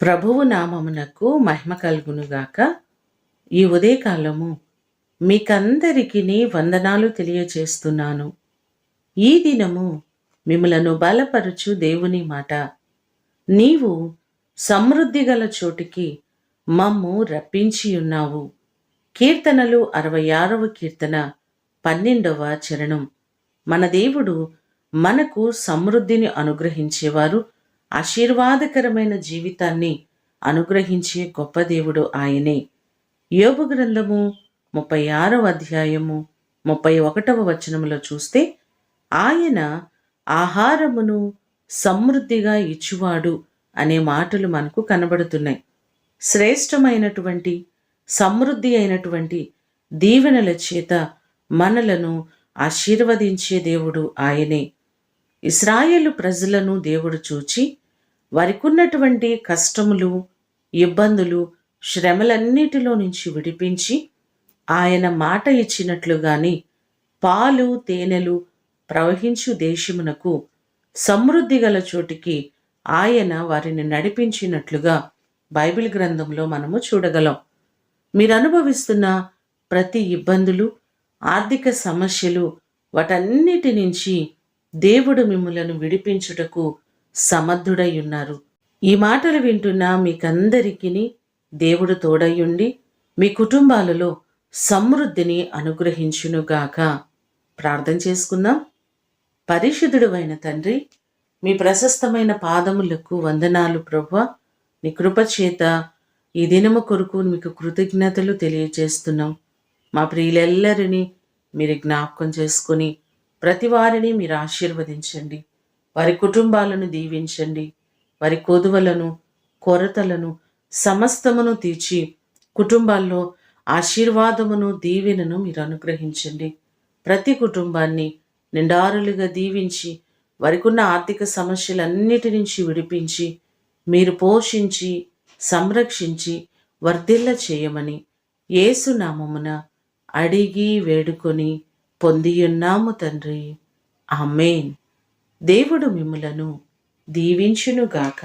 ప్రభువు నామమునకు మహిమ కలుగునుగాక. ఈ ఉదయకాలము మీకందరికీ వందనాలు తెలియచేస్తున్నాను. ఈ దినము మిమ్ములను బలపరుచు దేవుని మాట, నీవు సమృద్ధి గల చోటికి మమ్ము రప్పించియున్నావు. కీర్తనలు 66వ కీర్తన 12వ చరణం. మన దేవుడు మనకు సమృద్ధిని అనుగ్రహించేవారు, ఆశీర్వాదకరమైన జీవితాన్ని అనుగ్రహించే గొప్ప దేవుడు ఆయనే. యోబు గ్రంథము 36వ అధ్యాయము 31వ వచనములో చూస్తే, ఆయన ఆహారమును సమృద్ధిగా ఇచ్చువాడు అనే మాటలు మనకు కనబడుతున్నాయి. శ్రేష్టమైనటువంటి సమృద్ధి అయినటువంటి దీవెనల చేత మనలను ఆశీర్వదించే దేవుడు ఆయనే. ఇశ్రాయేలు ప్రజలను దేవుడు చూచి వారికున్నటువంటి కష్టములు, ఇబ్బందులు, శ్రమలన్నిటిలో నుంచి విడిపించి ఆయన మాట ఇచ్చినట్లుగాని పాలు తేనెలు ప్రవహించు దేశమునకు సమృద్ధి గల చోటికి ఆయన వారిని నడిపించినట్లుగా బైబిల్ గ్రంథంలో మనము చూడగలం. మీరు అనుభవిస్తున్న ప్రతి ఇబ్బందులు, ఆర్థిక సమస్యలు, వాటన్నిటి నుంచి దేవుడు మిమ్ములను విడిపించుటకు సమర్థుడై ఉన్నారు. ఈ మాటలు వింటున్న మీకందరికీ దేవుడు తోడయ్యుండి మీ కుటుంబాలలో సమృద్ధిని అనుగ్రహించునుగాక. ప్రార్థన చేసుకుందాం. పరిశుద్ధుడు అయిన తండ్రి, మీ ప్రశస్తమైన పాదములకు వందనాలు ప్రభువా. నీ కృపచేత ఈ దినము కొరకు మీకు కృతజ్ఞతలు తెలియజేస్తున్నాం. మా ప్రియులెల్లరినీ మీరు జ్ఞాపకం చేసుకుని ప్రతి వారిని మీరు ఆశీర్వదించండి. వారి కుటుంబాలను దీవించండి. వారి కొదువలను, కొరతలను సమస్తమును తీర్చి కుటుంబాల్లో ఆశీర్వాదమును, దీవెనను మీరు అనుగ్రహించండి. ప్రతి కుటుంబాన్ని నిండారులుగా దీవించి వారికున్న ఆర్థిక సమస్యలన్నిటి నుంచి విడిపించి మీరు పోషించి సంరక్షించి వర్ధిల్ల చేయమని యేసు నామమున అడిగి వేడుకొని పొందియున్నాము తండ్రి. ఆమేన్. దేవుడు మిమ్ములను దీవించునుగాక.